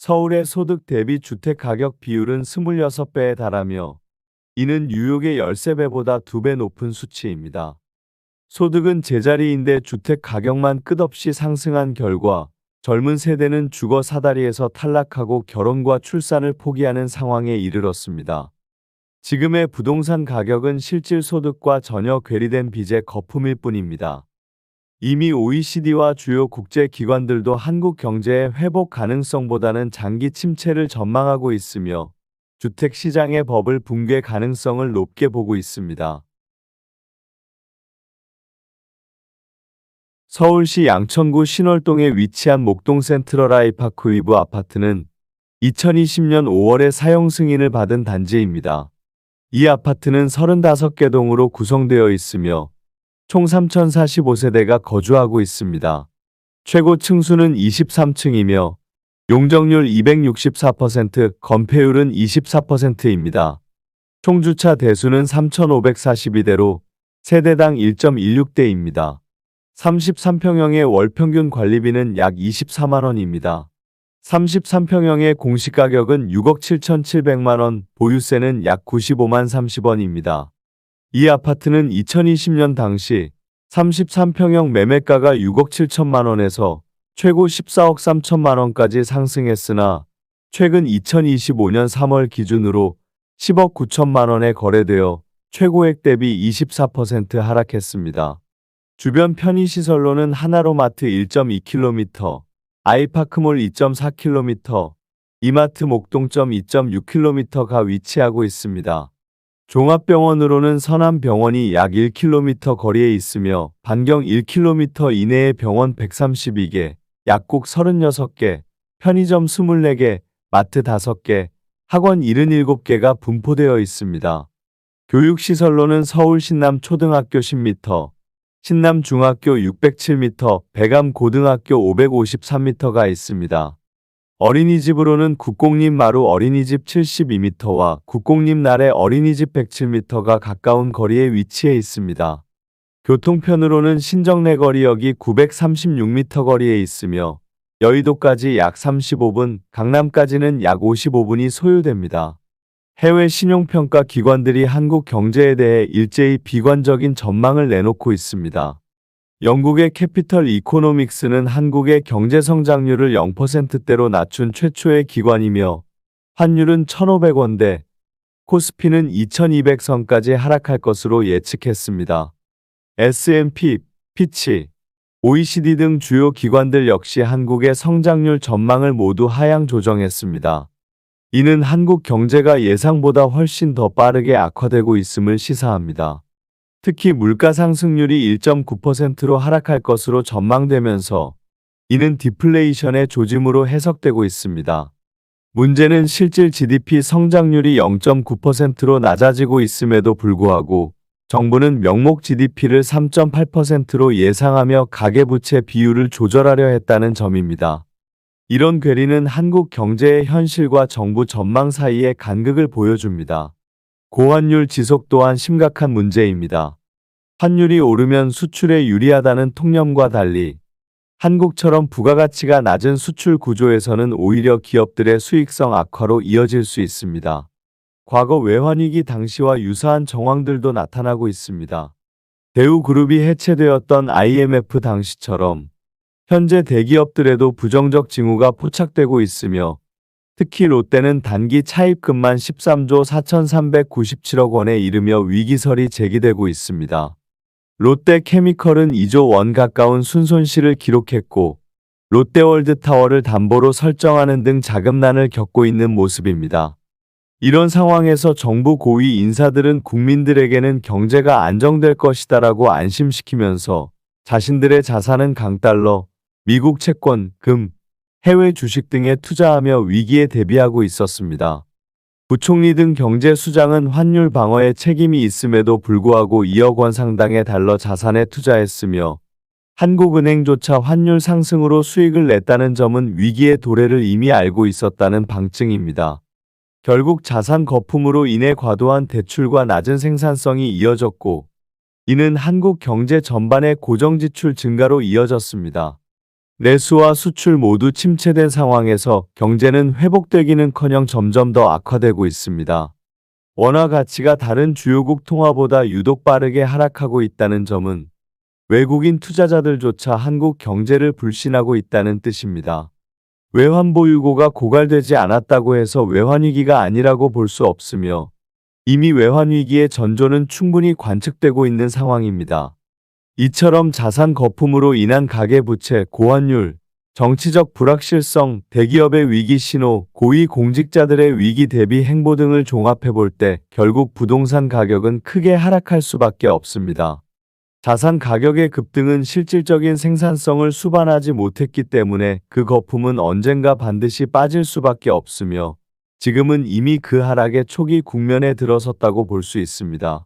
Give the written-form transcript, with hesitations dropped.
서울의 소득 대비 주택 가격 비율은 26배에 달하며 이는 뉴욕의 13배보다 2배 높은 수치입니다. 소득은 제자리인데 주택 가격만 끝없이 상승한 결과 젊은 세대는 주거 사다리에서 탈락하고 결혼과 출산을 포기하는 상황에 이르렀습니다. 지금의 부동산 가격은 실질 소득과 전혀 괴리된 빚의 거품일 뿐입니다. 이미 OECD와 주요 국제 기관들도 한국 경제의 회복 가능성보다는 장기 침체를 전망하고 있으며 주택 시장의 버블 붕괴 가능성을 높게 보고 있습니다. 서울시 양천구 신월동에 위치한 목동 센트럴 아이파크 위브 아파트는 2020년 5월에 사용 승인을 받은 단지입니다. 이 아파트는 35개 동으로 구성되어 있으며 총 3,045세대가 거주하고 있습니다. 최고 층수는 23층이며 용적률 264%, 건폐율은 24%입니다. 총 주차 대수는 3,542대로 세대당 1.16대입니다. 33평형의 월 평균 관리비는 약 24만원입니다. 33평형의 공시가격은 6억 7,700만원, 보유세는 약 95만 30원입니다. 이 아파트는 2020년 당시 33평형 매매가가 6억 7천만원에서 최고 14억 3천만원까지 상승했으나 최근 2025년 3월 기준으로 10억 9천만원에 거래되어 최고액 대비 24% 하락했습니다. 주변 편의시설로는 하나로마트 1.2km, 아이파크몰 2.4km, 이마트 목동점 2.6km가 위치하고 있습니다. 종합병원으로는 서남병원이 약 1km 거리에 있으며 반경 1km 이내에 병원 132개, 약국 36개, 편의점 24개, 마트 5개, 학원 77개가 분포되어 있습니다. 교육시설로는 서울 신남초등학교 10m, 신남중학교 607m, 백암고등학교 553m가 있습니다. 어린이집으로는 국공립마루 어린이집 72m와 국공립나래 어린이집 107m가 가까운 거리에 위치해 있습니다. 교통편으로는 신정내거리역이 936m 거리에 있으며 여의도까지 약 35분, 강남까지는 약 55분이 소요됩니다. 해외 신용평가 기관들이 한국 경제에 대해 일제히 비관적인 전망을 내놓고 있습니다. 영국의 캐피털 이코노믹스는 한국의 경제 성장률을 0%대로 낮춘 최초의 기관이며 환율은 1,500원대, 코스피는 2,200선까지 하락할 것으로 예측했습니다. S&P, 피치, OECD 등 주요 기관들 역시 한국의 성장률 전망을 모두 하향 조정했습니다. 이는 한국 경제가 예상보다 훨씬 더 빠르게 악화되고 있음을 시사합니다. 특히 물가 상승률이 1.9%로 하락할 것으로 전망되면서 이는 디플레이션의 조짐으로 해석되고 있습니다. 문제는 실질 GDP 성장률이 0.9%로 낮아지고 있음에도 불구하고 정부는 명목 GDP를 3.8%로 예상하며 가계부채 비율을 조절하려 했다는 점입니다. 이런 괴리는 한국 경제의 현실과 정부 전망 사이의 간극을 보여줍니다. 고환율 지속 또한 심각한 문제입니다. 환율이 오르면 수출에 유리하다는 통념과 달리 한국처럼 부가가치가 낮은 수출 구조에서는 오히려 기업들의 수익성 악화로 이어질 수 있습니다. 과거 외환위기 당시와 유사한 정황들도 나타나고 있습니다. 대우그룹이 해체되었던 IMF 당시처럼 현재 대기업들에도 부정적 징후가 포착되고 있으며 특히 롯데는 단기 차입금만 13조 4,397억 원에 이르며 위기설이 제기되고 있습니다. 롯데케미컬은 2조 원 가까운 순손실을 기록했고 롯데월드타워를 담보로 설정하는 등 자금난을 겪고 있는 모습입니다. 이런 상황에서 정부 고위 인사들은 국민들에게는 경제가 안정될 것이다라고 안심시키면서 자신들의 자산은 강달러, 미국 채권, 금, 해외 주식 등에 투자하며 위기에 대비하고 있었습니다. 부총리 등 경제수장은 환율 방어에 책임이 있음에도 불구하고 2억 원 상당의 달러 자산에 투자했으며 한국은행조차 환율 상승으로 수익을 냈다는 점은 위기의 도래를 이미 알고 있었다는 방증입니다. 결국 자산 거품으로 인해 과도한 대출과 낮은 생산성이 이어졌고 이는 한국 경제 전반의 고정지출 증가로 이어졌습니다. 내수와 수출 모두 침체된 상황에서 경제는 회복되기는커녕 점점 더 악화되고 있습니다. 원화 가치가 다른 주요국 통화보다 유독 빠르게 하락하고 있다는 점은 외국인 투자자들조차 한국 경제를 불신하고 있다는 뜻입니다. 외환 보유고가 고갈되지 않았다고 해서 외환위기가 아니라고 볼 수 없으며 이미 외환위기의 전조는 충분히 관측되고 있는 상황입니다. 이처럼 자산 거품으로 인한 가계부채, 고환율, 정치적 불확실성, 대기업의 위기 신호, 고위 공직자들의 위기 대비 행보 등을 종합해 볼 때 결국 부동산 가격은 크게 하락할 수밖에 없습니다. 자산 가격의 급등은 실질적인 생산성을 수반하지 못했기 때문에 그 거품은 언젠가 반드시 빠질 수밖에 없으며 지금은 이미 그 하락의 초기 국면에 들어섰다고 볼 수 있습니다.